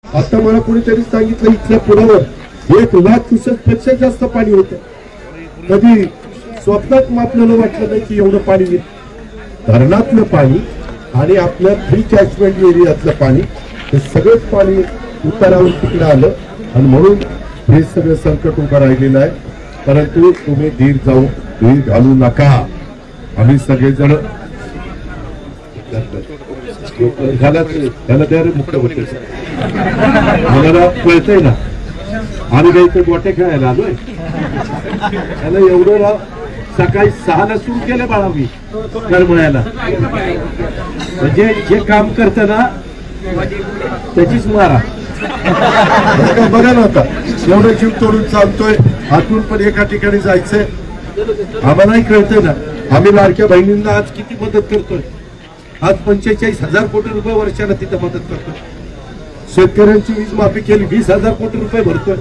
आता मला कोणीतरी सांगितलं इथल्या पुरावर 1,00,000 क्युसेक पेक्षा जास्त पाणी होतं. कधी स्वप्नात आपल्याला वाटलं नाही की एवढं पाणी येईल. धरणातलं पाणी आणि आपल्या प्री कॅचमेंट एरियातलं पाणी हे सगळंच पाणी उतारावर तिकडे आलं आणि म्हणून हे सगळं संकट उभं राहिलेलं आहे. परंतु तुम्ही धीर घालू नका. आम्ही सगळेजण त्याला द्या मुक्त होते. मला कळतंय ना आम्ही काही इथे गोटे खेळायला आलोय. त्याला एवढं सकाळी 6ला सुरू केलं बाळा मी करमळ्याला. म्हणजे जे काम करत ना त्याचीच मारा. बघा ना आता एवढं जीव तोडून चालतोय. आतून पण एका ठिकाणी जायचंय. आम्हालाही कळतंय ना आम्ही लाडक्या बहिणींना आज किती मदत करतोय. आज 45,000 कोटी रुपये वर्षाला तिथं मदत करतोय. शेतकऱ्यांची वीज माफी केली 20,000 कोटी रुपये भरतोय.